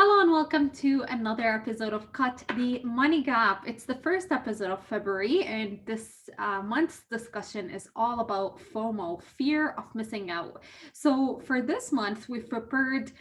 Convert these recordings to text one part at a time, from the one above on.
Hello and welcome to another episode of Cut the Money Gap. It's the first episode of February, and this month's discussion is all about FOMO, fear of missing out. So for this month, we've prepared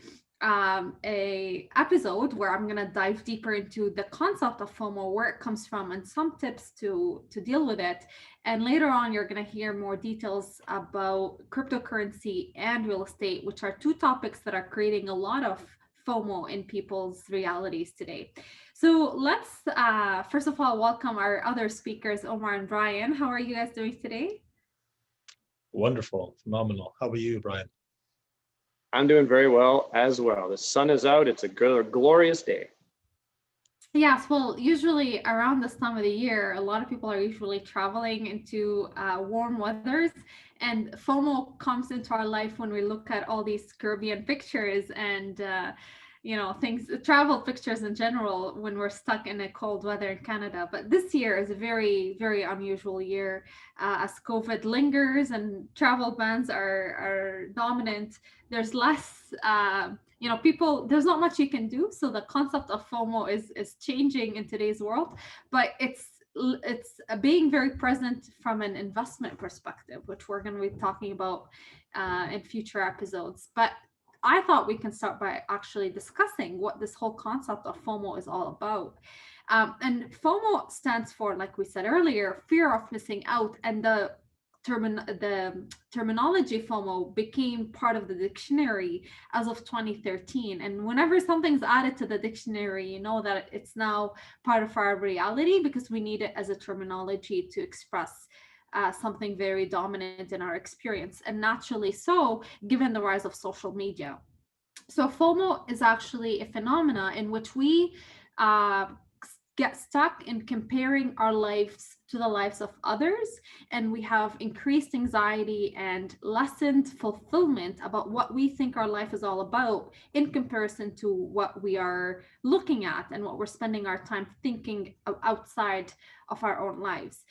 a episode where I'm gonna dive deeper into the concept of FOMO, where it comes from, and some tips to deal with it. And later on, you're gonna hear more details about cryptocurrency and real estate, which are two topics that are creating a lot of FOMO in people's realities today. So let's first of all welcome our other speakers, Omar and Brian. How are you guys doing today? Wonderful, phenomenal. How are you, Brian? I'm doing very well as well. The sun is out. It's a glorious day. Yes, well, usually around this time of the year, a lot of people are usually traveling into warm weathers, and FOMO comes into our life when we look at all these Caribbean pictures and things, travel pictures in general when we're stuck in a cold weather in Canada. But this year is a very, very unusual year as COVID lingers and travel bans are dominant. There's less people, there's not much you can do, so the concept of FOMO is changing in today's world, but it's being very present from an investment perspective, which we're going to be talking about in future episodes. But I thought we can start by actually discussing what this whole concept of FOMO is all about. And FOMO stands for, like we said earlier, fear of missing out. And the terminology FOMO became part of the dictionary as of 2013. And whenever something's added to the dictionary, you know that it's now part of our reality because we need it as a terminology to express something very dominant in our experience, and naturally so, given the rise of social media. So FOMO is actually a phenomena in which we uh, get stuck in comparing our lives to the lives of others, and we have increased anxiety and lessened fulfillment about what we think our life is all about in comparison to what we are looking at and what we're spending our time thinking outside of our own lives.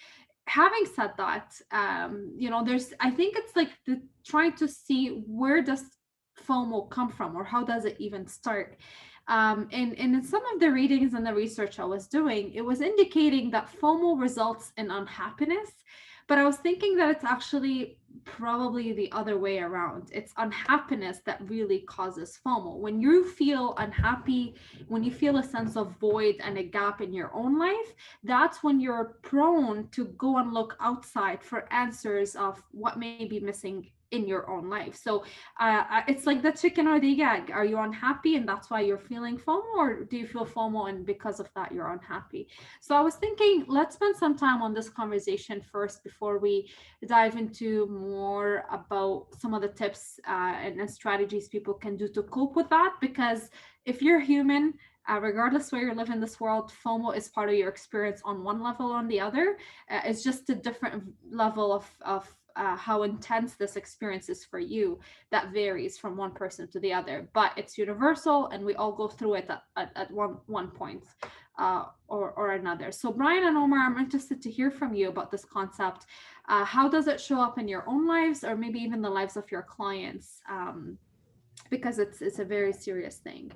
Having said that, there's, I think it's like the trying to see where does FOMO come from, or how does it even start. And in some of the readings and the research I was doing, it was indicating that FOMO results in unhappiness, but I was thinking that it's actually probably the other way around. It's unhappiness that really causes FOMO. When you feel unhappy, when you feel a sense of void and a gap in your own life, that's when you're prone to go and look outside for answers of what may be missing in your own life. So it's like the chicken or the egg. Are you unhappy and that's why you're feeling FOMO, or do you feel FOMO and because of that you're unhappy? So I was thinking, let's spend some time on this conversation first before we dive into more about some of the tips and strategies people can do to cope with that. Because if you're human, regardless where you live in this world, FOMO is part of your experience on one level or on the other. It's just a different level of how intense this experience is for you that varies from one person to the other, but it's universal and we all go through it at one point or another. So Brian and Omar, I'm interested to hear from you about this concept. How does it show up in your own lives, or maybe even the lives of your clients, because it's a very serious thing.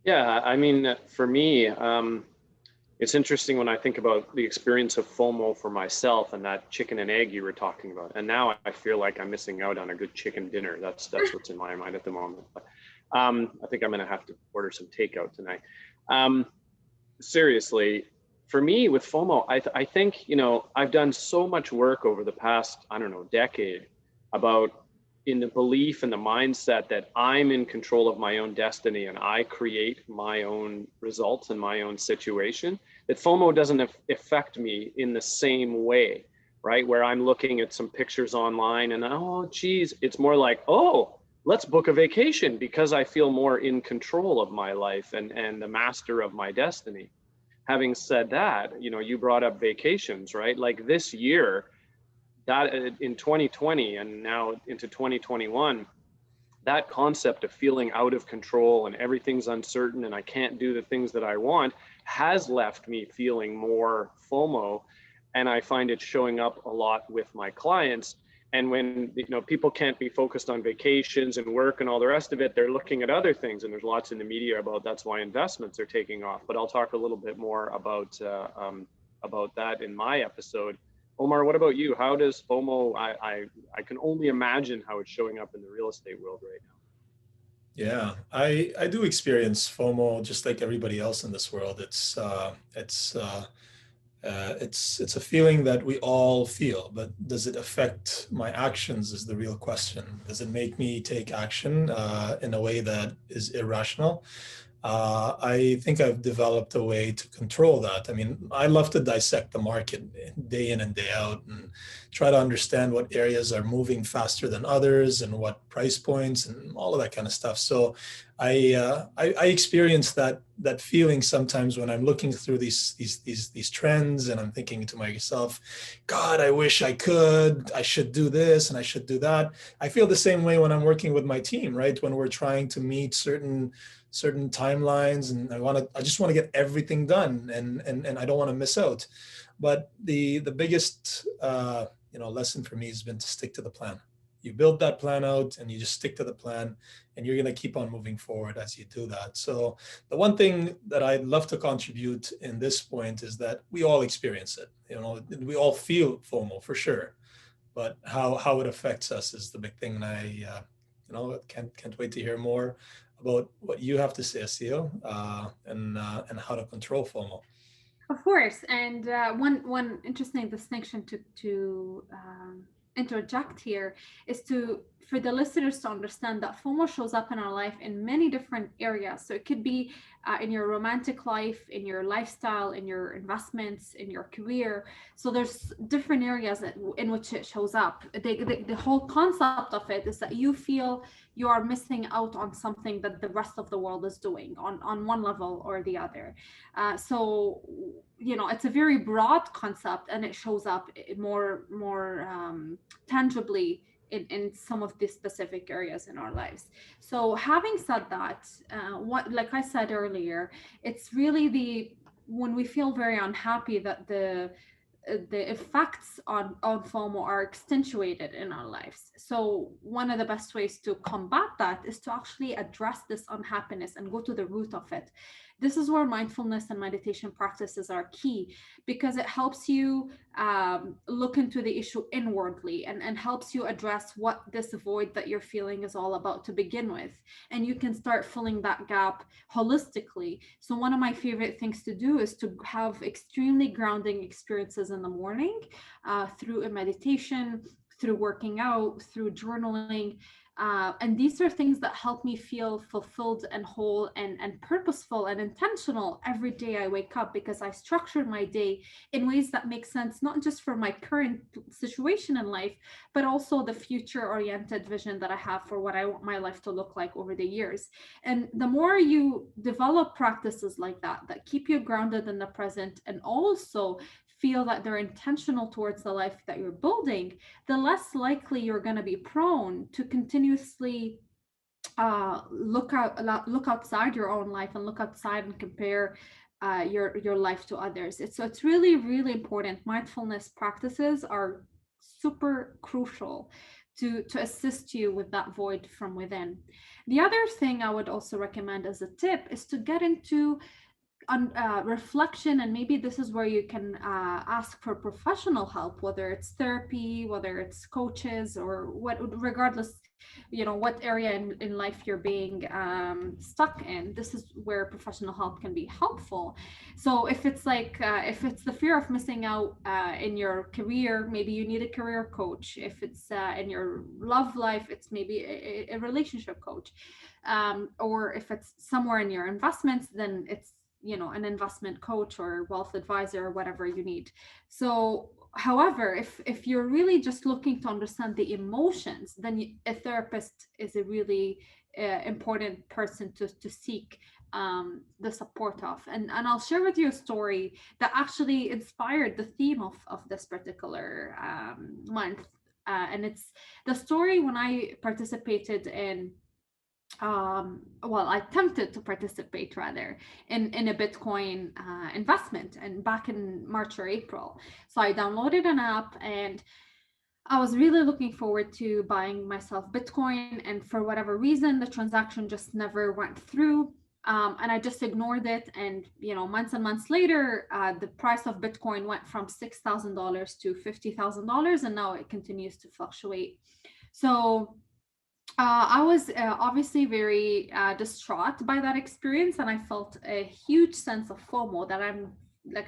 Yeah, I mean, for me, it's interesting when I think about the experience of FOMO for myself and that chicken and egg you were talking about. And now I feel like I'm missing out on a good chicken dinner. That's what's in my mind at the moment. But I think I'm going to have to order some takeout tonight. Seriously, for me with FOMO, I think, I've done so much work over the past, I don't know, decade about in the belief and the mindset that I'm in control of my own destiny and I create my own results and my own situation, that FOMO doesn't affect me in the same way, right? Where I'm looking at some pictures online and, oh, geez, it's more like, oh, let's book a vacation because I feel more in control of my life and the master of my destiny. Having said that, you brought up vacations, right? Like this year, that in 2020 and now into 2021, that concept of feeling out of control and everything's uncertain and I can't do the things that I want has left me feeling more FOMO. And I find it showing up a lot with my clients. And when people can't be focused on vacations and work and all the rest of it, they're looking at other things. And there's lots in the media about that's why investments are taking off. But I'll talk a little bit more about that in my episode. Omar, what about you? How does FOMO? I can only imagine how it's showing up in the real estate world right now. Yeah, I do experience FOMO just like everybody else in this world. It's a feeling that we all feel, but does it affect my actions is the real question. Does it make me take action in a way that is irrational? I think I've developed a way to control that. I mean, I love to dissect the market day in and day out and try to understand what areas are moving faster than others and what price points and all of that kind of stuff. So I experience that feeling sometimes when I'm looking through these trends and I'm thinking to myself, God, I wish I could. I should do this and I should do that. I feel the same way when I'm working with my team, right? When we're trying to meet certain timelines and I just want to get everything done and I don't want to miss out. But the biggest lesson for me has been to stick to the plan. You build that plan out and you just stick to the plan and you're going to keep on moving forward as you do that. So the one thing that I'd love to contribute in this point is that we all experience it. We all feel FOMO for sure, but how it affects us is the big thing. And I can't wait to hear more about what you have to say, Aseel, and how to control FOMO. Of course, and one interesting distinction to interject here is to for the listeners to understand that FOMO shows up in our life in many different areas. So it could be in your romantic life, in your lifestyle, in your investments, in your career. So there's different areas in which it shows up. The whole concept of it is that you feel you are missing out on something that the rest of the world is doing on one level or the other. So it's a very broad concept and it shows up more tangibly in some of these specific areas in our lives. So having said that, what like I said earlier, it's really when we feel very unhappy that the effects on FOMO are accentuated in our lives. So one of the best ways to combat that is to actually address this unhappiness and go to the root of it. This is where mindfulness and meditation practices are key, because it helps you look into the issue inwardly and helps you address what this void that you're feeling is all about to begin with. And you can start filling that gap holistically. So one of my favorite things to do is to have extremely grounding experiences in the morning through a meditation, through working out, through journaling. And these are things that help me feel fulfilled and whole and purposeful and intentional every day I wake up, because I structure my day in ways that make sense, not just for my current situation in life, but also the future oriented vision that I have for what I want my life to look like over the years. And the more you develop practices like that keep you grounded in the present and also feel that they're intentional towards the life that you're building, the less likely you're going to be prone to continuously look outside your own life and look outside and compare your life to others. It's really, really important. Mindfulness practices are super crucial to assist you with that void from within. The other thing I would also recommend as a tip is to get into reflection, and maybe this is where you can ask for professional help, whether it's therapy, whether it's coaches, or what, regardless, what area in life you're being stuck in. This is where professional help can be helpful. So if it's if it's the fear of missing out in your career, maybe you need a career coach. If it's in your love life, it's maybe a relationship coach. Or if it's somewhere in your investments, then it's an investment coach or wealth advisor or whatever you need. So however, if you're really just looking to understand the emotions, then a therapist is a really important person to seek the support of. And I'll share with you a story that actually inspired the theme of this particular month. And it's the story when I participated in I attempted to participate rather in a Bitcoin investment, and back in March or April. So I downloaded an app, and I was really looking forward to buying myself Bitcoin, and for whatever reason, the transaction just never went through. And I just ignored it. And months and months later, the price of Bitcoin went from $6,000 to $50,000, and now it continues to fluctuate. So I was obviously very distraught by that experience, and I felt a huge sense of FOMO that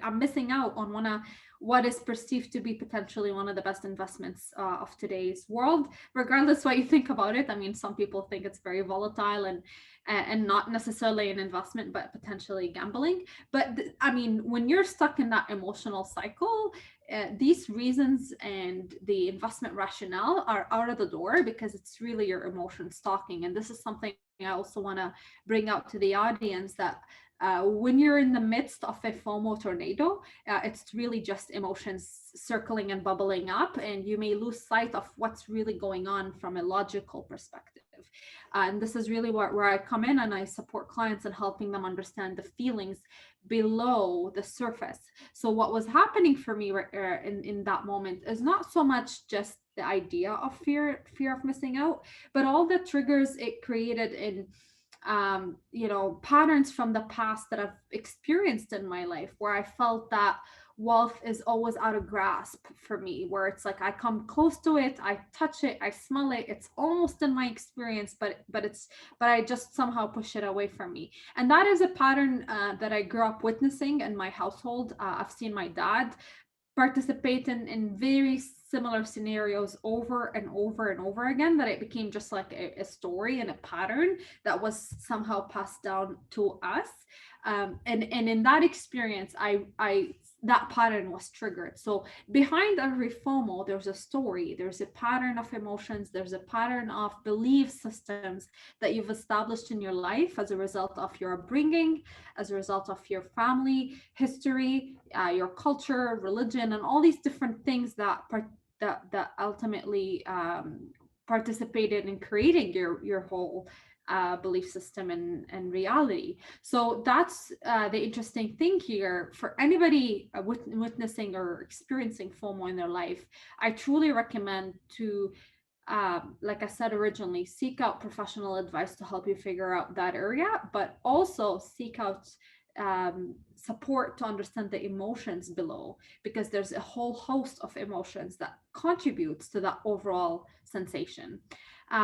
I'm missing out on one of what is perceived to be potentially one of the best investments of today's world. Regardless what you think about it, I mean, some people think it's very volatile and not necessarily an investment, but potentially gambling. But I mean, when you're stuck in that emotional cycle, these reasons and the investment rationale are out of the door because it's really your emotions talking. And this is something I also want to bring out to the audience, that when you're in the midst of a FOMO tornado, it's really just emotions circling and bubbling up, and you may lose sight of what's really going on from a logical perspective. And this is really where I come in, and I support clients in helping them understand the feelings below the surface. So what was happening for me in that moment is not so much just the idea of fear of missing out, but all the triggers it created in patterns from the past that I've experienced in my life, where I felt that wealth is always out of grasp for me, where it's like I come close to it, I touch it, I smell it, it's almost in my experience, but I just somehow push it away from me. And that is a pattern that I grew up witnessing in my household. I've seen my dad participate in very similar scenarios over and over and over again, that it became just like a story and a pattern that was somehow passed down to us. And in that experience, I that pattern was triggered. So behind every FOMO, there's a story, there's a pattern of emotions, there's a pattern of belief systems that you've established in your life as a result of your upbringing, as a result of your family history, your culture, religion, and all these different things that ultimately participated in creating your whole belief system and reality. So that's the interesting thing here for anybody witnessing or experiencing FOMO in their life. I truly recommend to like I said originally, seek out professional advice to help you figure out that area, but also seek out support to understand the emotions below, because there's a whole host of emotions that contributes to that overall sensation.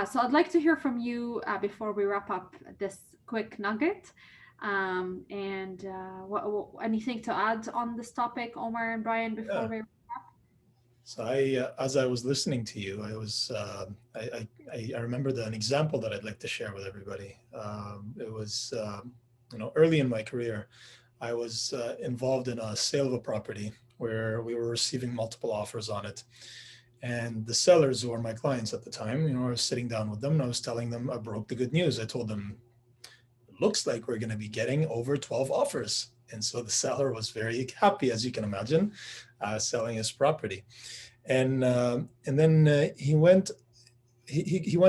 So I'd like to hear from you before we wrap up this quick nugget. And anything to add on this topic, Omar and Brian, before Yeah. we? So as I was listening to you, I was I remembered an example that I'd like to share with everybody. It was early in my career, I was involved in a sale of a property where we were receiving multiple offers on it, and the sellers, who are my clients at the time, I was sitting down with them and I was telling them I broke the good news. I told them it looks like we're going to be getting over 12 offers, and so the seller was very happy, as you can imagine, selling his property. And then he went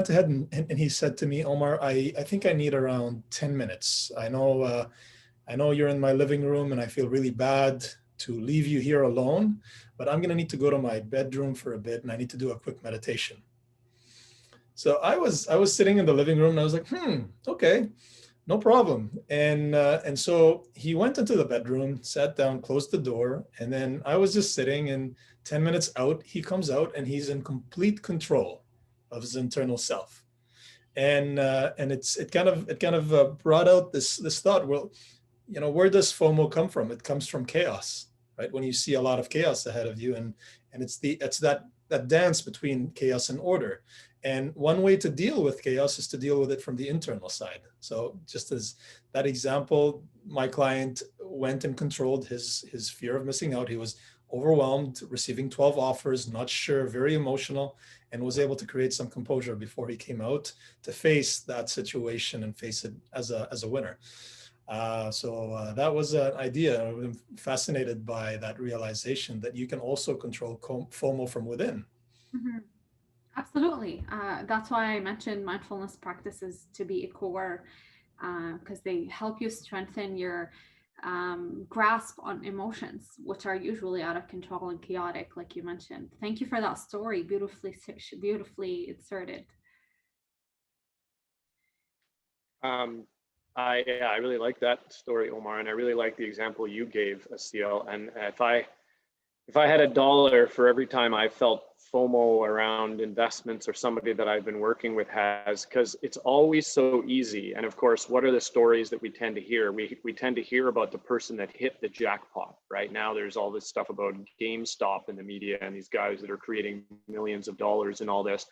ahead and he said to me, Omar, I think I need around 10 minutes. I know you're in my living room and I feel really bad to leave you here alone, but I'm going to need to go to my bedroom for a bit and I need to do a quick meditation. So I was sitting in the living room and I was like, okay, no problem. And so he went into the bedroom, sat down, closed the door, and then I was just sitting. And 10 minutes out, he comes out and he's in complete control of his internal self. And it kind of brought out this thought. Well, where does FOMO come from? It comes from chaos, right? When you see a lot of chaos ahead of you, and it's that dance between chaos and order. And one way to deal with chaos is to deal with it from the internal side. So just as that example, my client went and controlled his fear of missing out. He was overwhelmed, receiving 12 offers, not sure, very emotional, and was able to create some composure before he came out to face that situation and face it as a winner. So that was an idea. I'm fascinated by that realization that you can also control FOMO from within. Mhm. Absolutely. That's why I mentioned mindfulness practices to be a core, because they help you strengthen your grasp on emotions, which are usually out of control and chaotic, like you mentioned. Thank you for that story. Beautifully inserted. I really like that story, Omar, and I really like the example you gave, Aseel. And if I had a dollar for every time I felt FOMO around investments or somebody that I've been working with has, because it's always so easy. And of course, what are the stories that we tend to hear? We tend to hear about the person that hit the jackpot. Right now, there's all this stuff about GameStop in the media and these guys that are creating millions of dollars and all this.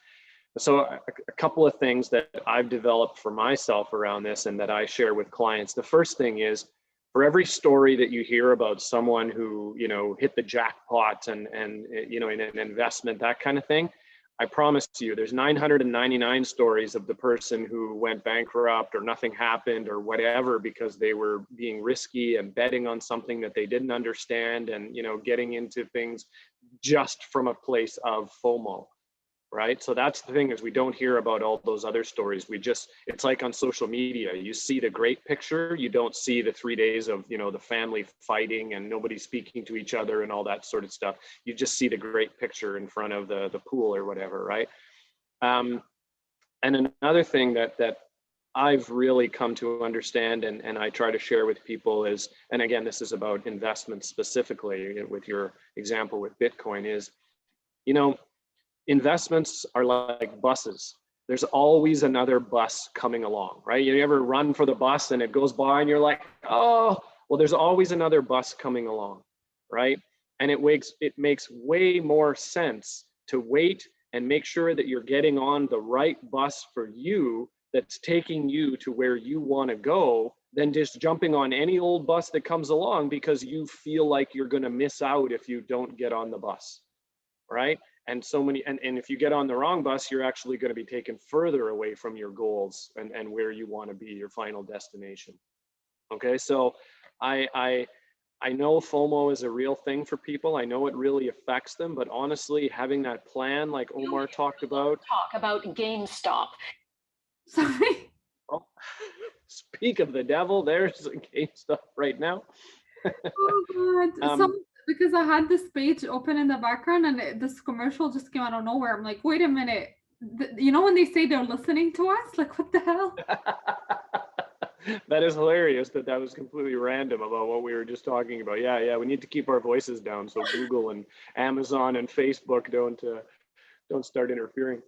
So a couple of things that I've developed for myself around this and that I share with clients. The first thing is, for every story that you hear about someone who, you know, hit the jackpot and you know, in an investment, that kind of thing, I promise you there's 999 stories of the person who went bankrupt or nothing happened or whatever because they were being risky and betting on something that they didn't understand and, you know, getting into things just from a place of FOMO. Right. So that's the thing, is we don't hear about all those other stories. It's like on social media, you see the great picture, you don't see the 3 days of, you know, the family fighting and nobody speaking to each other and all that sort of stuff. You just see the great picture in front of the pool or whatever. Right. And another thing that I've really come to understand and I try to share with people is, and again, this is about investments specifically with your example with Bitcoin, is, you know, investments are like buses. There's always another bus coming along, right? You ever run for the bus and it goes by and you're like, oh, well, there's always another bus coming along, right? And it makes way more sense to wait and make sure that you're getting on the right bus for you that's taking you to where you want to go than just jumping on any old bus that comes along because you feel like you're going to miss out if you don't get on the bus, right? And so many, and if you get on the wrong bus, you're actually going to be taken further away from your goals and where you want to be, your final destination. Okay, so I know FOMO is a real thing for people. I know it really affects them, but honestly, having that plan, like Omar talked about. Talk about GameStop. Sorry. Oh, speak of the devil, there's a GameStop right now. Oh God. Because I had this page open in the background and this commercial just came out of nowhere. I'm like, wait a minute. You know when they say they're listening to us? Like, what the hell? That is hilarious that was completely random about what we were just talking about. Yeah, we need to keep our voices down so Google and Amazon and Facebook don't start interfering.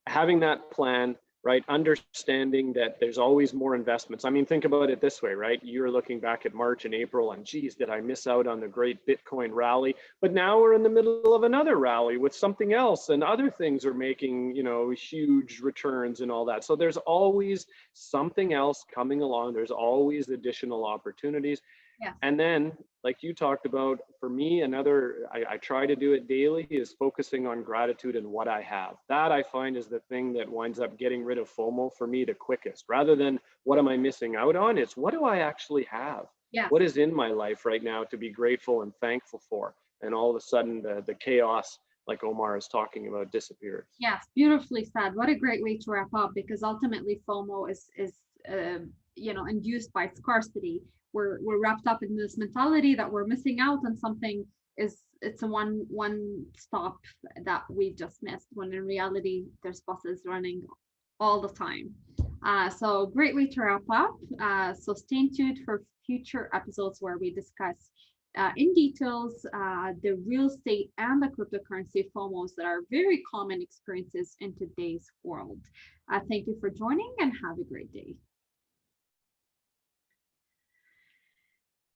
Having that plan, right? Understanding that there's always more investments. I mean, think about it this way, right? You're looking back at March and April and geez, did I miss out on the great Bitcoin rally? But now we're in the middle of another rally with something else and other things are making, you know, huge returns and all that. So there's always something else coming along. There's always additional opportunities. Yeah. And then, like you talked about, for me, I try to do it daily, is focusing on gratitude and what I have. That I find is the thing that winds up getting rid of FOMO for me the quickest. Rather than what am I missing out on, it's what do I actually have? Yeah. What is in my life right now to be grateful and thankful for? And all of a sudden, the chaos, like Omar is talking about, disappears. Yes, beautifully said. What a great way to wrap up, because ultimately FOMO is you know, induced by scarcity. We're wrapped up in this mentality that we're missing out on something. It's a one stop that we just missed, when in reality there's buses running all the time. So great way to wrap up. So stay tuned for future episodes where we discuss in details the real estate and the cryptocurrency FOMOs that are very common experiences in today's world. Thank you for joining and have a great day.